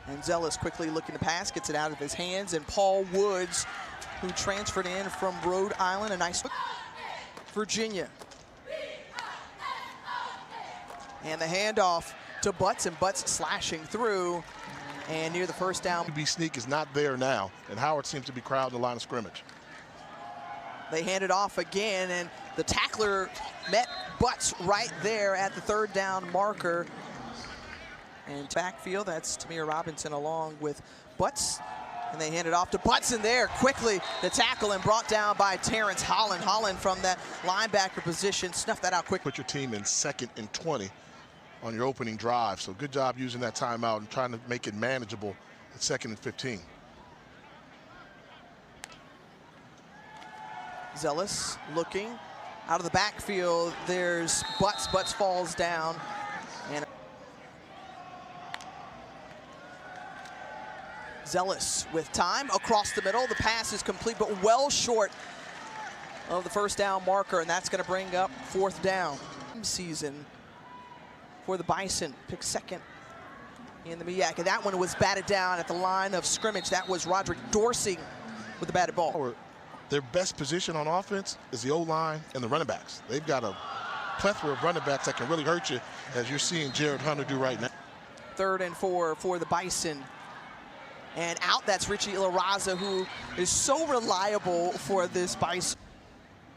And Zealous quickly looking to pass, gets it out of his hands, and Paul Woods, who transferred in from Rhode Island, a nice Virginia. And the handoff to Butts, and Butts slashing through, and near the first down. QB sneak is not there now, and Howard seems to be crowding the line of scrimmage. They hand it off again, and the tackler met Butts right there at the third down marker. And backfield, that's Tamir Robinson along with Butts. And they hand it off to Butts in there quickly. The tackle and brought down by Terrence Holland. Holland from that linebacker position, snuffed that out quick. Put your team in 2nd and 20 on your opening drive. So good job using that timeout and trying to make it manageable at 2nd and 15. Zealous looking out of the backfield. There's Butts. Butts falls down. And Zealous with time across the middle. The pass is complete, but well short of the first down marker, and that's going to bring up 4th down. Season for the Bison, pick 2nd in the MEAC, and that one was batted down at the line of scrimmage. That was Roderick Dorsey with the batted ball. Their best position on offense is the O-line and the running backs. They've got a plethora of running backs that can really hurt you, as you're seeing Jared Hunter do right now. 3rd and 4 for the Bison. And out, that's Richie Ilaraza, who is so reliable for this Bison.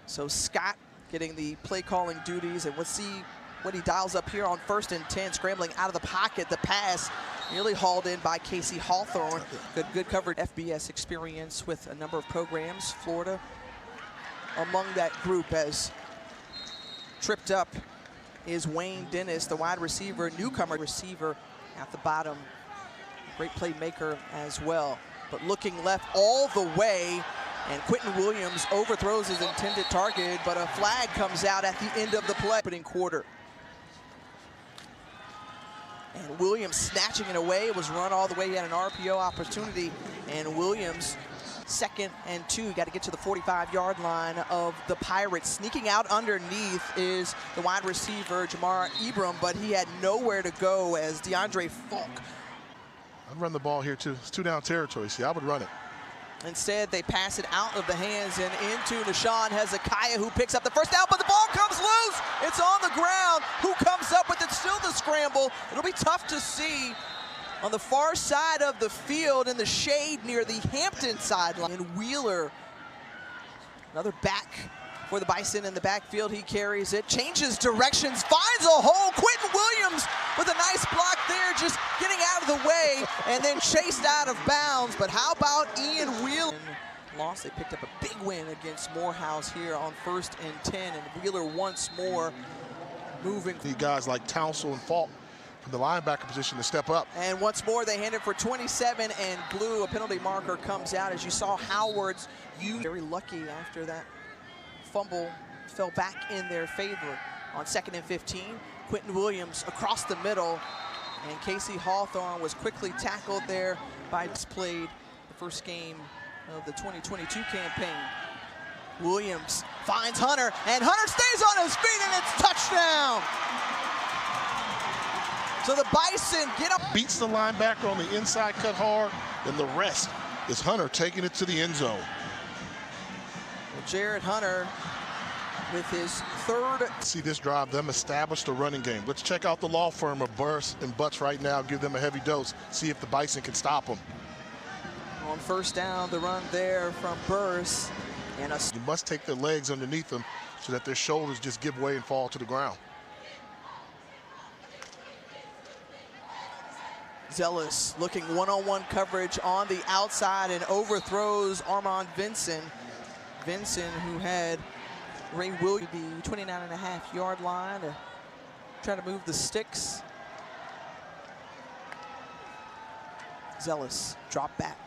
So Scott getting the play calling duties, and let's see what he dials up here on 1st and 10, scrambling out of the pocket. The pass nearly hauled in by Casey Hawthorne. Good coverage. FBS experience with a number of programs. Florida among that group. As tripped up is Wayne Dennis, the wide receiver, newcomer receiver at the bottom. Great playmaker as well. But looking left all the way, and Quentin Williams overthrows his intended target, but a flag comes out at the end of the play. Opening quarter. And Williams snatching it away. It was run all the way. He had an RPO opportunity, and Williams 2nd and 2. Got to get to the 45-yard line of the Pirates. Sneaking out underneath is the wide receiver, Jamar Ibram, but he had nowhere to go as DeAndre Falk. I'd run the ball here too. It's 2-down territory. See, I would run it. Instead, they pass it out of the hands and into Nashawn Hezekiah, who picks up the first down, but the ball comes loose. It's on the ground. Who comes up with it? Still the scramble. It'll be tough to see on the far side of the field in the shade near the Hampton sideline. And Wheeler, another back for the Bison in the backfield. He carries it, changes directions, finds a hole. Quentin Williams with a nice block there, just getting out of the way, and then chased out of bounds. But how about Ian Wheeler? Lost. They picked up a big win against Morehouse here on 1st and 10, and Wheeler once more moving. Need guys like Townsell and Falk from the linebacker position to step up. And once more they hand it for 27, and blue. A penalty marker comes out, as you saw Howard's use. Very lucky after that fumble fell back in their favor. On 2nd and 15, Quentin Williams across the middle, and Casey Hawthorne was quickly tackled there by played the first game of the 2022 campaign. Williams finds Hunter, and Hunter stays on his feet, and it's touchdown. So the Bison get up. Beats the linebacker on the inside, cut hard, and the rest is Hunter taking it to the end zone. Well, Jared Hunter with his 3rd. See this drive, them establish the running game. Let's check out the law firm of Burris and Butts right now, give them a heavy dose, see if the Bison can stop them. On 1st down, the run there from Burris. And you must take their legs underneath them so that their shoulders just give way and fall to the ground. Zealous looking one-on-one coverage on the outside and overthrows Armand Vinson. Vinson, who had Ray Williams, the 29.5-yard line, to try to move the sticks. Zealous drop back.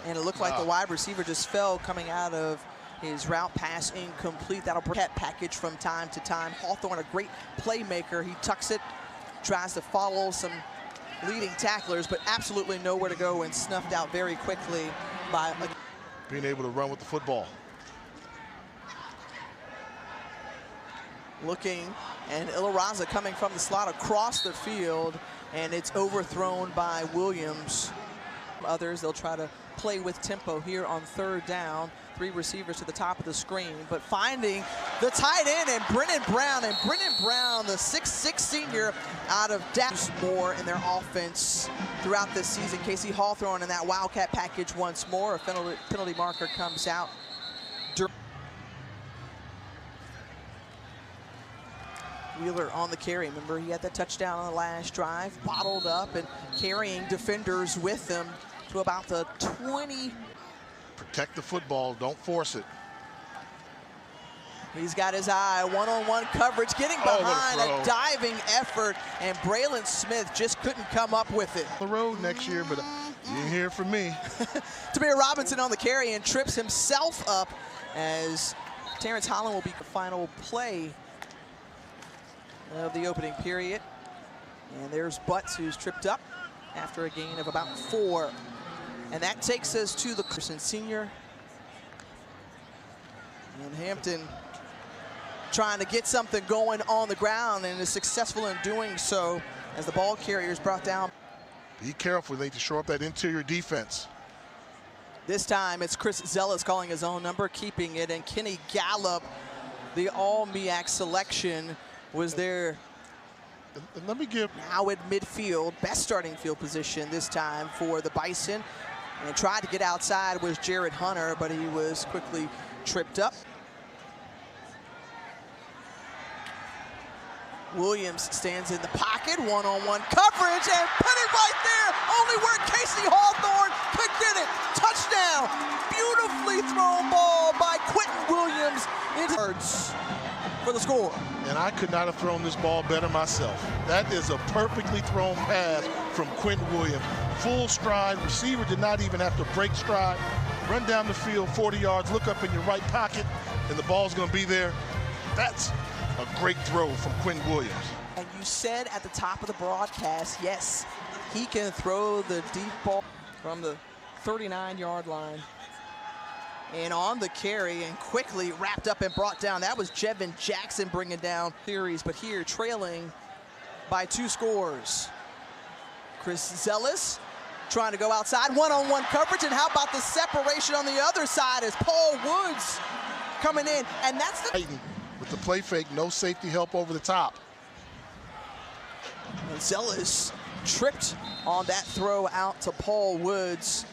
And it looked like the wide receiver just fell coming out of his route, pass incomplete. That'll protect package from time to time. Hawthorne, a great playmaker. He tucks it, tries to follow some leading tacklers, but absolutely nowhere to go, and snuffed out very quickly by being able to run with the football. Looking And Illarazza coming from the slot across the field, and it's overthrown by Williams. Others, they'll try to play with tempo here on third down. 3 receivers to the top of the screen, but finding the tight end and Brennan Brown. And Brennan Brown, the 6'6" senior out of Dallas, more in their offense throughout this season. Casey Hawthorne in that Wildcat package once more. A penalty marker comes out. Wheeler on the carry. Remember, he had that touchdown on the last drive, bottled up and carrying defenders with him to about the 20. Protect the football, don't force it. He's got his eye, one-on-one coverage, getting behind a diving effort, and Braylon Smith just couldn't come up with it. The road next year, but you didn't hear from me. Tamir Robinson on the carry and trips himself up as Terrence Holland will be the final play of the opening period. And there's Butts, who's tripped up after a gain of about 4. And that takes us to the Carson senior. And Hampton trying to get something going on the ground and is successful in doing so as the ball carrier is brought down. Be careful, they need to shore up that interior defense. This time it's Chris Zealous calling his own number, keeping it, and Kenny Gallup, the all-MEAC selection, was there. And let me give now at midfield, best starting field position this time for the Bison. And tried to get outside was Jared Hunter, but he was quickly tripped up. Williams stands in the pocket, one-on-one coverage, and put it right there. Only where Casey Hawthorne could get it. Touchdown. Beautifully thrown ball by Quentin Williams into for the score. And I could not have thrown this ball better myself. That is a perfectly thrown pass from Quentin Williams. Full stride, receiver did not even have to break stride. Run down the field 40 yards, look up in your right pocket, and the ball's gonna be there. That's a great throw from Quentin Williams. And you said at the top of the broadcast, yes, he can throw the deep ball from the 39-yard line. And on the carry and quickly wrapped up and brought down. That was Jevin Jackson bringing down series, but here trailing by 2 scores. Chris Zealous trying to go outside, one-on-one coverage, and how about the separation on the other side as Paul Woods coming in, and that's the with the play fake, no safety help over the top. And Zealous tripped on that throw out to Paul Woods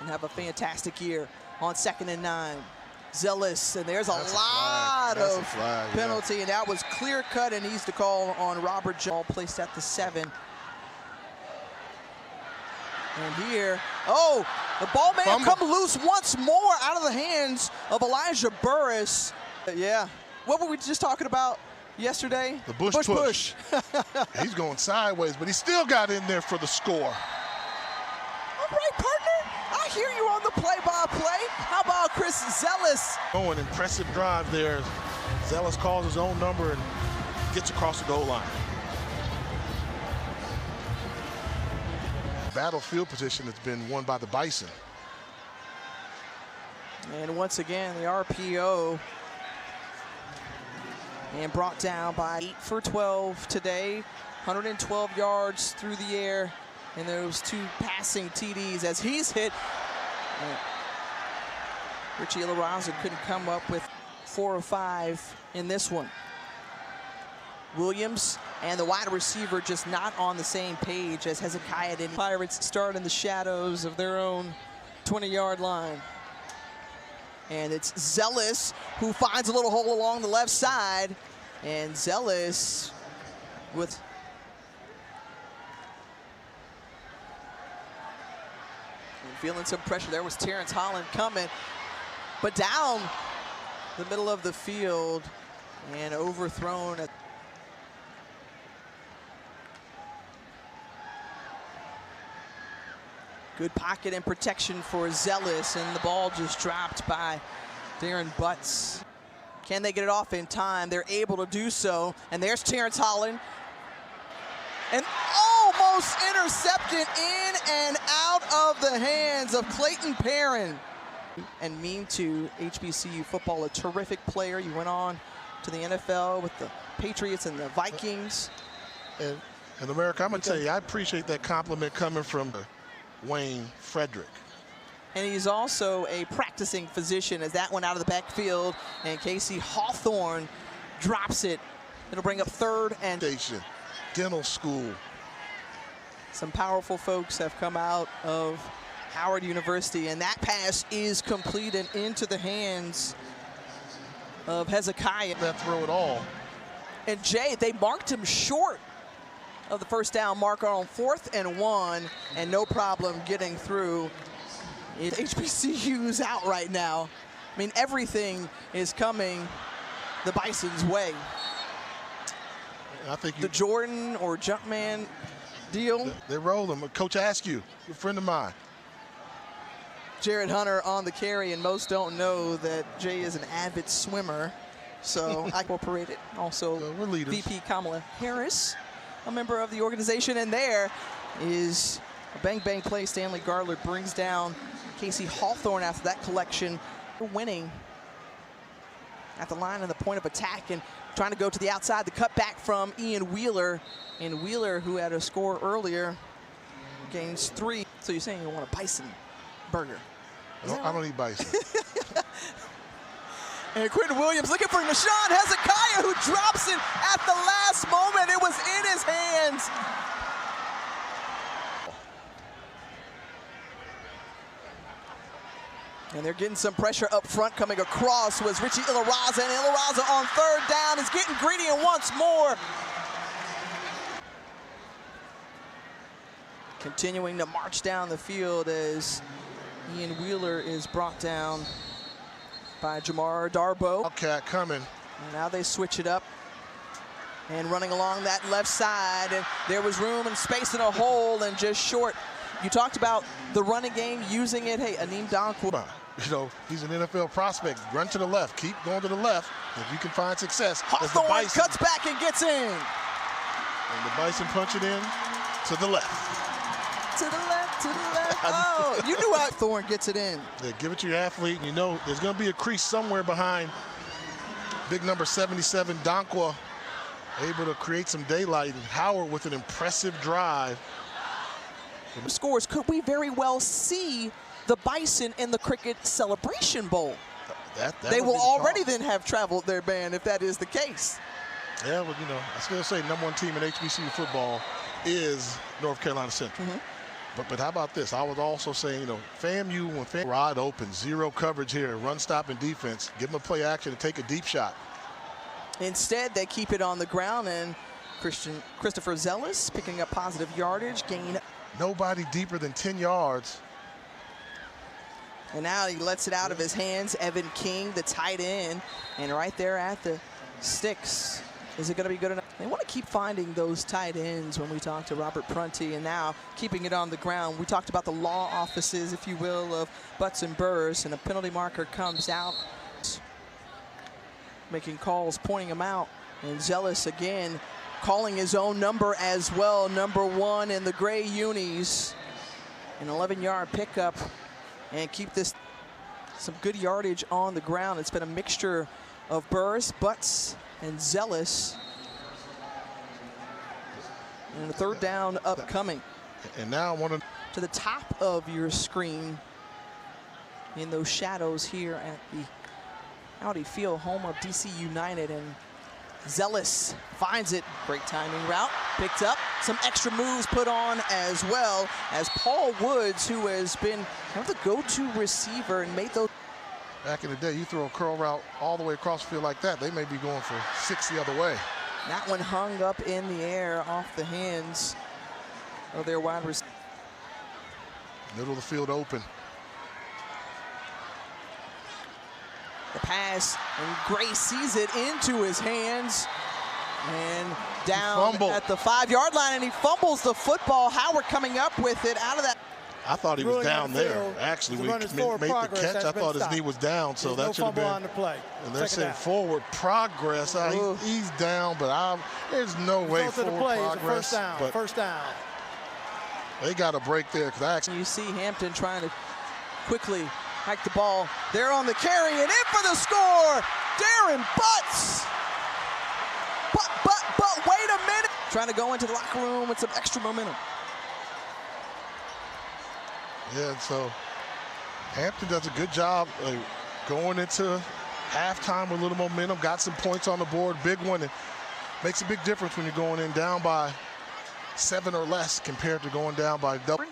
and have a fantastic year on 2nd and 9. Zealous, and there's a lot of penalty, and that was clear cut and needs to call on Robert Jones, placed at the 7. And here, oh, the ball may have come loose once more out of the hands of Elijah Burris. Yeah, what were we just talking about yesterday? The Bush push. He's going sideways, but he still got in there for the score. All right, partner, I hear you on the play-by-play. How about Chris Zealous? Oh, an impressive drive there. Zealous calls his own number and gets across the goal line. Battlefield position that's been won by the Bison. And once again, the RPO. And brought down by 8 for 12 today. 112 yards through the air. And those 2 passing TDs as he's hit. Richie Illarazza couldn't come up with 4 or 5 in this one. Williams and the wide receiver just not on the same page as Hezekiah did. Pirates start in the shadows of their own 20-yard line. And it's Zealous who finds a little hole along the left side. And Zealous with feeling some pressure. There was Terrence Holland coming, but down the middle of the field and overthrown. Good pocket and protection for Zealous, and the ball just dropped by Darren Butts. Can they get it off in time? They're able to do so, and there's Terrence Holland. And almost intercepted in and out of the hands of Clayton Perrin. And mean to HBCU football, a terrific player. You went on to the NFL with the Patriots and the Vikings. And America, I'm going to tell you, I appreciate that compliment coming from Wayne Frederick. And he's also a practicing physician as that went out of the backfield, and Casey Hawthorne drops it. It'll bring up 3rd and Station, dental school. Some powerful folks have come out of Howard University, and that pass is complete and into the hands of Hezekiah. That throw at all. And Jay, they marked him short of the first down marker on 4th and 1, and no problem getting through. HBCU's out right now. I mean, everything is coming the Bison's way. I think the Jordan or Jumpman deal. They roll him. Coach Askew, a friend of mine. Jared Hunter on the carry, and most don't know that Jay is an avid swimmer, so I incorporated. Also, we're leaders. VP Kamala Harris, a member of the organization, and there is a bang-bang play. Stanley Garland brings down Casey Hawthorne after that collection. We're winning at the line and the point of attack, and trying to go to the outside. The cutback from Ian Wheeler. And Wheeler, who had a score earlier, gains 3. So you're saying you want a Bison burger? I don't eat Bison. And Quentin Williams looking for Nashawn Hezekiah, who drops it at the last moment. It was in his hands. And they're getting some pressure up front. Coming across was Richie Ilaraza, and Ilaraza on 3rd down is getting greedy and once more. Continuing to march down the field as Ian Wheeler is brought down by Jamar Darboh. Wildcat coming. And now they switch it up. And running along that left side, and there was room and space in a hole and just short. You talked about the running game, using it. Hey, Aneem Donkwa. You know, he's an NFL prospect. Run to the left. Keep going to the left. If you can find success. Hawthorne cuts back and gets in. And the Bison punch it in to the left. To the left, to the left. Oh, you knew Hawthorne gets it in. Yeah, give it to your athlete, and you know there's going to be a crease somewhere behind big number 77, Donkwa, able to create some daylight. And Howard with an impressive drive. Scores, could we very well see the Bison in the Cricket Celebration Bowl? They will already then have traveled their band if that is the case. Yeah, well, you know, I still say #1 team in HBCU football is North Carolina Central. But how about this? I was also saying, you know, FAMU, when FAMU wide open, 0 coverage here, run, stop, and defense, give them a play action and take a deep shot. Instead, they keep it on the ground, and Christopher Zealous picking up positive yardage, gain. Nobody deeper than 10 yards. And now he lets it out of his hands. Evan King, the tight end, and right there at the sticks. Is it going to be good enough? They want to keep finding those tight ends when we talk to Robert Prunty, and now keeping it on the ground. We talked about the law offices, if you will, of Butts and Burrs, and a penalty marker comes out, making calls, pointing them out. And Zealous again calling his own number as well, #1 in the gray unis. An 11-yard pickup, and keep this some good yardage on the ground. It's been a mixture of Burrs, Butts, and Zealous. And a 3rd down upcoming. And now I want to the top of your screen in those shadows here at the Audi Field, home of DC United, and Zealous finds it. Great timing route, picked up. Some extra moves put on as well as Paul Woods, who has been kind of the go-to receiver and made those. Back in the day, you throw a curl route all the way across the field like that, they may be going for 6 the other way. That one hung up in the air off the hands of their wide receiver. Middle of the field open. The pass, and Gray sees it into his hands. And down at the 5-yard line, and he fumbles the football. Howard coming up with it out of that. I thought he was down there. Actually, when he made the catch, I thought his knee was down, so that should have been. On the play. And they're saying forward progress. He's down, but there's no way forward progress. First down. They got a break there because you see Hampton trying to quickly hike the ball. They're on the carry and in for the score. Darren Butts. a minute. Trying to go into the locker room with some extra momentum. Yeah, so Hampton does a good job going into halftime with a little momentum, got some points on the board, big one. It makes a big difference when you're going in down by 7 or less compared to going down by double.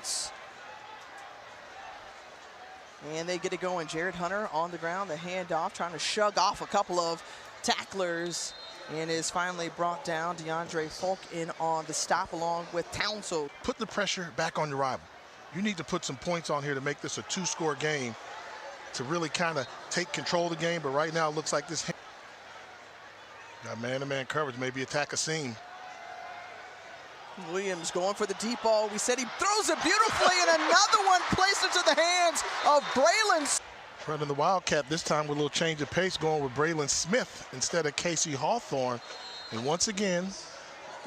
And they get it going. Jared Hunter on the ground, the handoff, trying to shug off a couple of tacklers, and is finally brought down. DeAndre Folk in on the stop along with Townsend. Put the pressure back on your rival. You need to put some points on here to make this a 2-score game to really kind of take control of the game. But right now it looks like this got man-to-man coverage, maybe attack a seam. Williams going for the deep ball. We said he throws it beautifully, and another one placed into the hands of Braylon. Running the Wildcat this time with a little change of pace, going with Braylon Smith instead of Casey Hawthorne. And once again,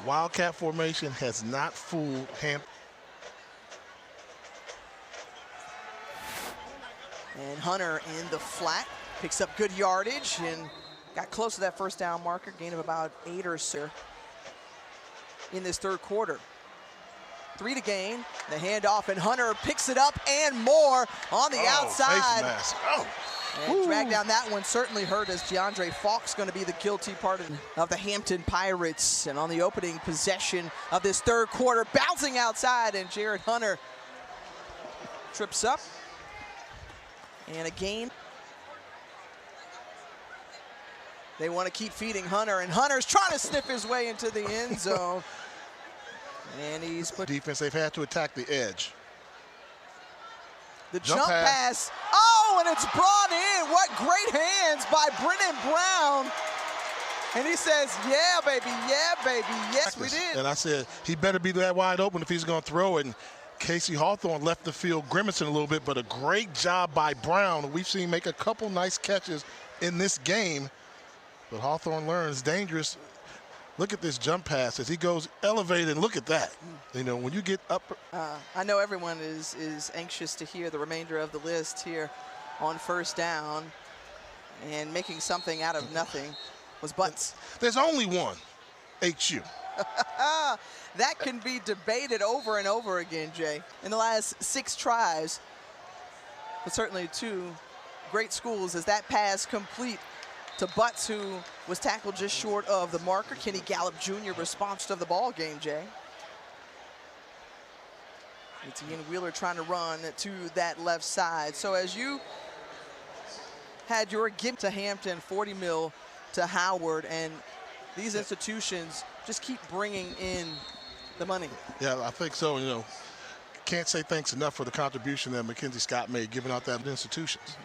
Wildcat formation has not fooled Hampton. And Hunter in the flat, picks up good yardage and got close to that first down marker, gain of about 8 or so in this third quarter. 3 to gain, the handoff, and Hunter picks it up and more on the outside. Face mask. And drag down that one certainly hurt, as DeAndre Falk's going to be the guilty part of the Hampton Pirates. And on the opening possession of this third quarter, bouncing outside, and Jared Hunter trips up. And a gain. They want to keep feeding Hunter, and Hunter's trying to sniff his way into the end zone. And he's put defense, they've had to attack the edge. The jump pass. Oh, and it's brought in. What great hands by Brennan Brown. And he says, yeah, baby, yes, we did. And I said, he better be that wide open if he's going to throw it. And Casey Hawthorne left the field grimacing a little bit, but a great job by Brown. We've seen him make a couple nice catches in this game. But Hawthorne learns dangerous. Look at this jump pass as he goes elevated. Look at that. You know, when you get up. I know everyone is anxious to hear the remainder of the list here on first down. And making something out of nothing was Butts. There's only one HU. That can be debated over and over again, Jay. In the last 6 tries, but certainly 2 great schools as that pass complete to Butts, who was tackled just short of the marker. Kenny Gallup Jr. response to the ball game, Jay. It's Ian Wheeler trying to run to that left side. So as you had your give to Hampton, 40 mil to Howard, and these institutions just keep bringing in the money. Yeah, I think so. You know, can't say thanks enough for the contribution that Mackenzie Scott made giving out that institutions.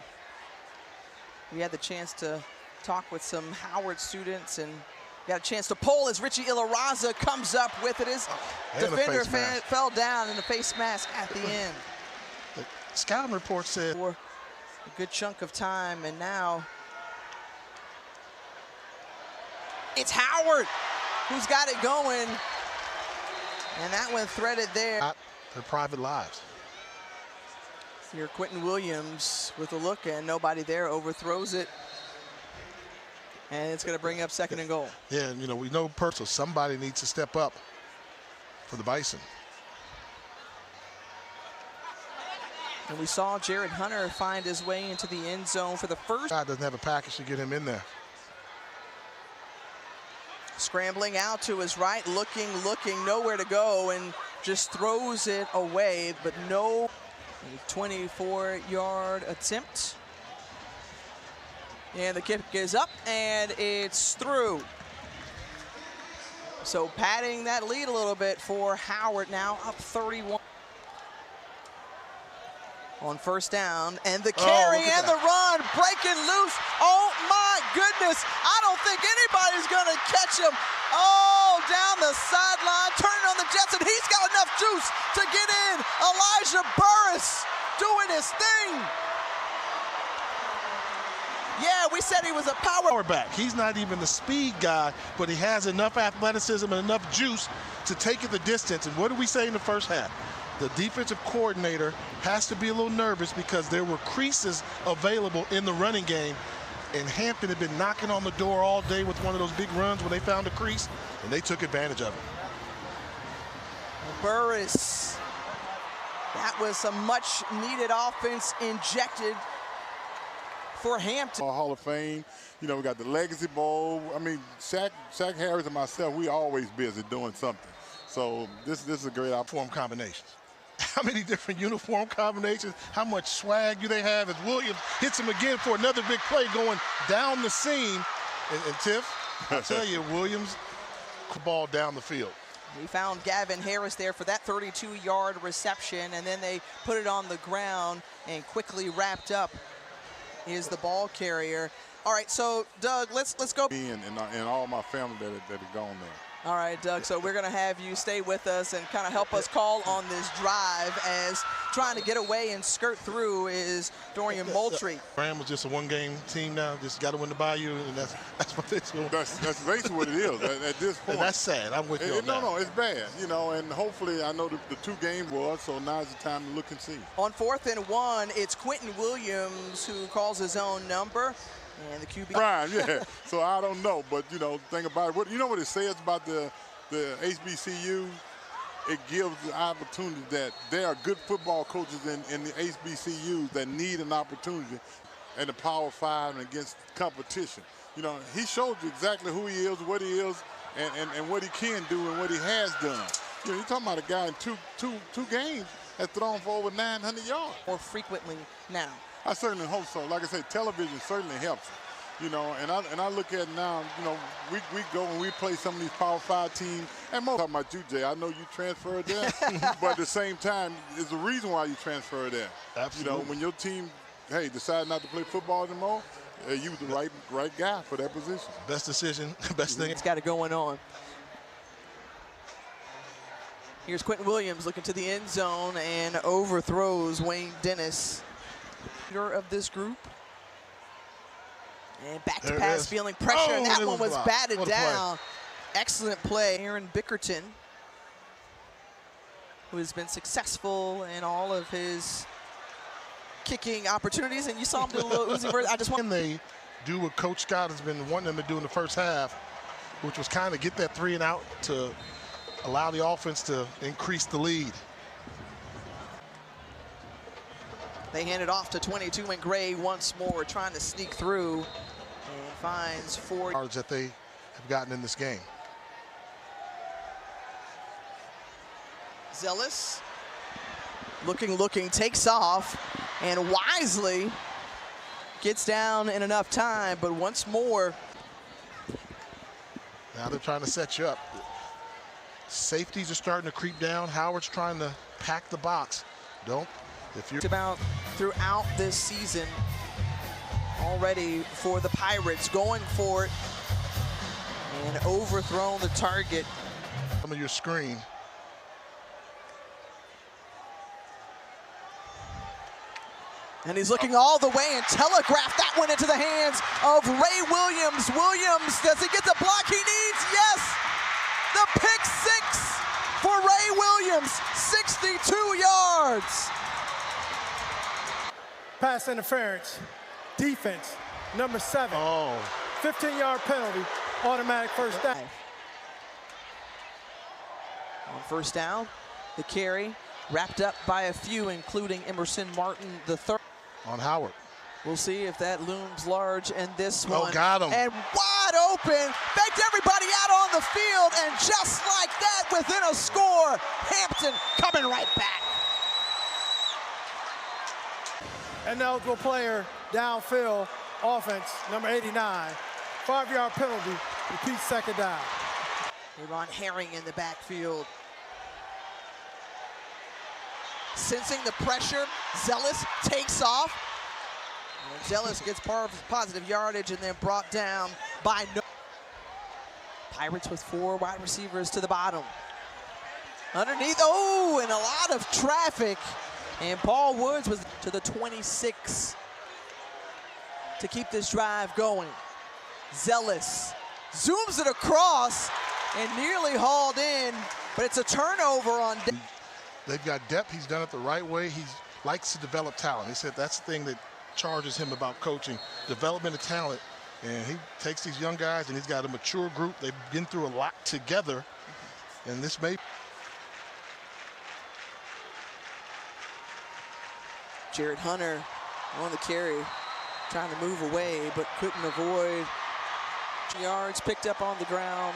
We had the chance to talk with some Howard students and got a chance to poll as Richie Ilaraza comes up with it. His defender fell down in a face mask at the end. The scouting report said for a good chunk of time, and now it's Howard who's got it going, and that one threaded there. Not their private lives. Here Quentin Williams with a look, and nobody there, overthrows it. And it's going to bring up 2nd and goal. Yeah, and you know, we know so somebody needs to step up for the Bison. And we saw Jared Hunter find his way into the end zone for the first. God doesn't have a package to get him in there. Scrambling out to his right, looking, nowhere to go, and just throws it away, but no. 24-yard attempt. And the kick is up, and it's through. So padding that lead a little bit for Howard, now up 31. On first down, and the carry and the run, breaking loose. Oh my goodness, I don't think anybody's gonna catch him. Oh, down the sideline, turning on the Jets, and he's got enough juice to get in. Elijah Burris doing his thing. Yeah, we said he was a power back. He's not even the speed guy, but he has enough athleticism and enough juice to take it the distance. And what did we say in the first half? The defensive coordinator has to be a little nervous because there were creases available in the running game. And Hampton had been knocking on the door all day with one of those big runs when they found a crease, and they took advantage of it. Burris. That was some much-needed offense injected for Hampton. Hall of Fame. You know, we got the Legacy Bowl. I mean, Shaq Harris and myself, we always busy doing something. So this is a great Uniform combinations. How many different uniform combinations? How much swag do they have as Williams hits him again for another big play going down the seam? And Tiff, I tell you, Williams, ball down the field. We found Gavin Harris there for that 32-yard reception, and then they put it on the ground and quickly wrapped up is the ball carrier. All right, so Doug, let's go. And all my family that are gone there. All right, Doug, so we're going to have you stay with us and kind of help us call on this drive as trying to get away and skirt through is Dorian Moultrie. Graham was just a one-game team now, just got to win the Bayou, and that's what they're doing. That's basically what it is at this point. And that's sad. I'm with you on that. No, it's bad, you know, and hopefully I know the 2 games was, so now's the time to look and see. On 4th and 1, it's Quentin Williams who calls his own number. And the QB. Brian, yeah. So I don't know, but you know, think about it. You know what it says about the HBCU? It gives the opportunity that there are good football coaches in the HBCUs that need an opportunity in the Power 5 and against competition. You know, he showed you exactly who he is, what he is, and what he can do and what he has done. You know, you're talking about a guy in two games has thrown for over 900 yards. More frequently now. I certainly hope so. Like I say, television certainly helps. You know, and I look at now, you know, we go and we play some of these Power 5 teams. And most talking about you, Jay, I know you transferred there, but at the same time, there's a reason why you transferred there. Absolutely. You know, when your team, hey, decide not to play football anymore, you were the right guy for that position. Best decision, best thing. It's got it going on. Here's Quentin Williams looking to the end zone and overthrows Wayne Dennis. Of this group. And back to pass, feeling pressure, and that one was batted down. Excellent play. Aaron Bickerton, who has been successful in all of his kicking opportunities, and you saw him do a little Uzi Vert. I just want. And they do what Coach Scott has been wanting them to do in the first half, which was kind of get that 3 and out to allow the offense to increase the lead. They hand it off to 22 and Gray once more, trying to sneak through, and finds 4 yards that they have gotten in this game. Zealous, looking, takes off, and wisely gets down in enough time, but once more. Now they're trying to set you up. Safeties are starting to creep down. Howard's trying to pack the box. If you're about throughout this season already for the Pirates, going for it and overthrown the target. Some of your screen. And he's looking all the way and telegraphed that one into the hands of Ray Williams. Williams, does he get the block he needs? Yes! The pick 6 for Ray Williams, 62 yards. Pass interference, defense, number 7. 15-yard penalty, automatic first down. On first down, the carry wrapped up by a few, including Emerson Martin III. On Howard. We'll see if that looms large in this one. Oh, got him. And wide open, faked everybody out on the field, and just like that, within a score, Hampton coming right back. An eligible player, downfield, offense, number 89. 5-yard penalty, repeat second down. Ron Herring in the backfield. Sensing the pressure, Zealous takes off. And Zealous gets positive yardage and then brought down by no. Pirates with 4 wide receivers to the bottom. Underneath, and a lot of traffic. And Paul Woods was to the 26 to keep this drive going. Zealous zooms it across and nearly hauled in, but it's a turnover on. They've got depth. He's done it the right way. He likes to develop talent. He said that's the thing that charges him about coaching, development of talent, and he takes these young guys and he's got a mature group. They've been through a lot together, and this may. Jared Hunter on the carry, trying to move away, but couldn't avoid. Yards picked up on the ground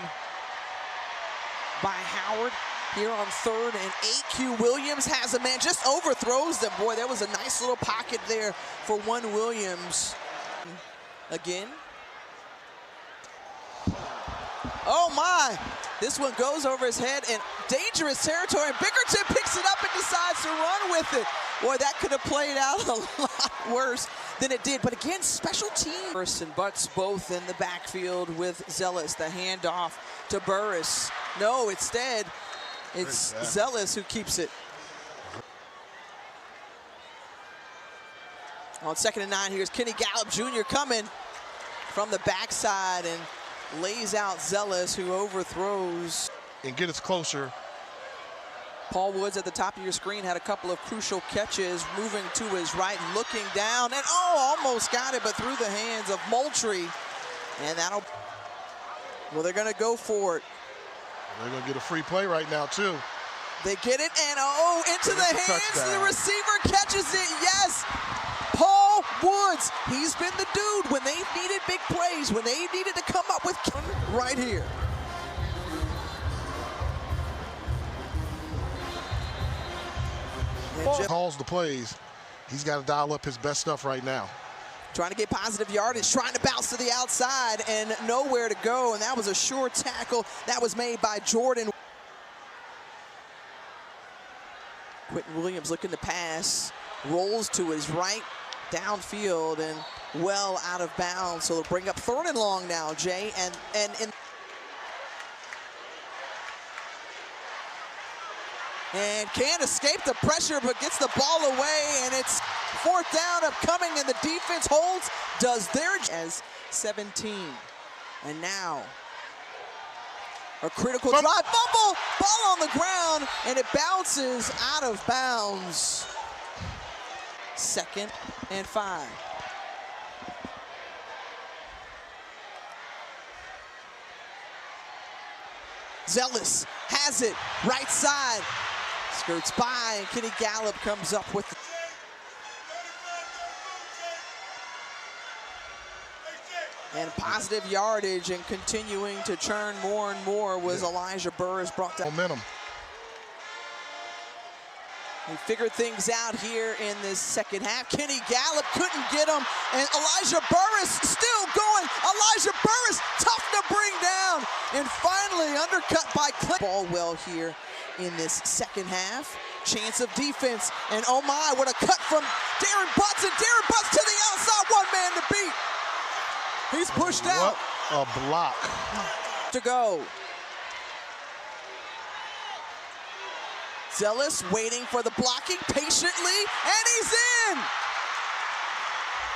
by Howard. Here on 3rd and 8, Q Williams has a man, just overthrows them. Boy, there was a nice little pocket there for one Williams. Again. Oh my, this one goes over his head in dangerous territory. Bickerton picks it up and decides to run with it. Boy, that could have played out a lot worse than it did. But again, special team. And butts both in the backfield with Zealous. The handoff to Burris. No, instead, it's Zealous who keeps it. On 2nd and 9, here's Kenny Gallup Jr. coming from the backside and lays out Zealous, who overthrows. And get us closer. Paul Woods at the top of your screen had a couple of crucial catches, moving to his right, looking down, and almost got it, but through the hands of Moultrie. And that'll, well, they're gonna go for it. They're gonna get a free play right now too. They get it, and into the hands, the receiver catches it, yes! Paul Woods, he's been the dude when they needed big plays, when they needed to come up with right here. Calls the plays. He's got to dial up his best stuff right now. Trying to get positive yardage, trying to bounce to the outside and nowhere to go, and that was a sure tackle that was made by Jordan. Quentin Williams looking to pass, rolls to his right, downfield and well out of bounds. So they'll bring up 3rd and long now, Jay, and can't escape the pressure, but gets the ball away, and it's 4th down upcoming, and the defense holds, does their as 17. And now a critical drive, fumble, ball on the ground, and it bounces out of bounds. 2nd and 5. Zealous has it, right side, skirts by, and Kenny Gallup comes up with and positive yardage, and continuing to churn more and more was Elijah Burris brought down. Momentum. He figured things out here in this 2nd half. Kenny Gallup couldn't get him, and Elijah Burris still going. Elijah Burris, tough to bring down, and finally undercut by Clint. Ball well here in this 2nd half. Chance of defense, and oh my, what a cut from Darren Butts, and Darren Butts to the outside, one man to beat. He's pushed out. What a block. To go. Zealous waiting for the blocking patiently, and he's in!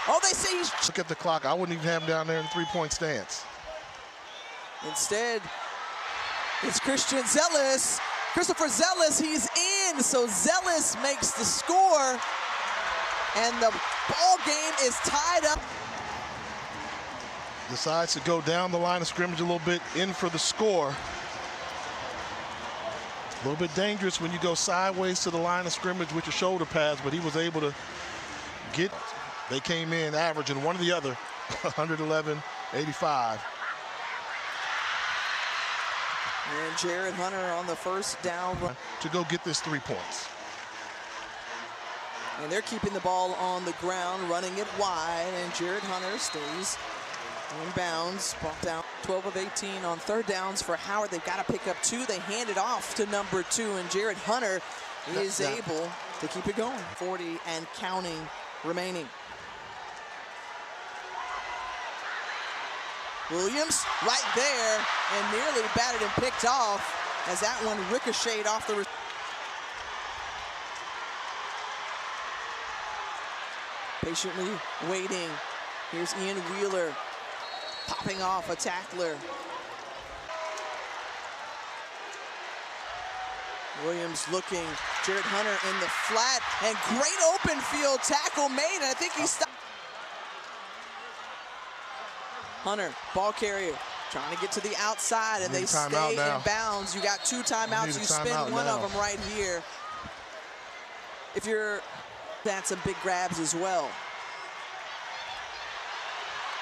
Oh, they say he's... Look at the clock. I wouldn't even have him down there in 3-point stance. Instead, it's Christian Zealous. Christopher Zealous, he's in, so Zealous makes the score, and the ball game is tied up. Decides to go down the line of scrimmage a little bit, in for the score. A little bit dangerous when you go sideways to the line of scrimmage with your shoulder pads, but he was able to get, they came in averaging one or the other, 111, 85. And Jared Hunter on the 1st down. To go get this 3 points. And they're keeping the ball on the ground, running it wide, and Jared Hunter stays in bounds. Ball down 12 of 18 on 3rd downs for Howard. They've got to pick up 2. They hand it off to number 2, and Jared Hunter is able to keep it going. 40 and counting remaining. Williams right there, and nearly batted and picked off as that one ricocheted off the. Patiently waiting. Here's Ian Wheeler popping off a tackler. Williams looking, Jared Hunter in the flat, and great open field tackle made, and I think he stopped. Hunter, ball carrier, trying to get to the outside, and they stay in bounds. You got 2 timeouts. You spend one of them right here. If you're, that's some big grabs as well.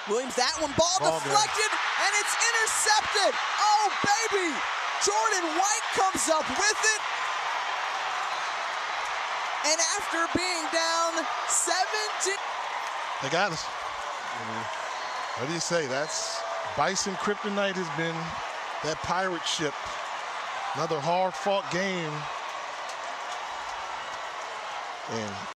Williams, that one, ball deflected, and it's intercepted. Oh, baby. Jordan White comes up with it. And after being down 17. They got us. What do you say? That's Bison kryptonite has been that pirate ship. Another hard-fought game. And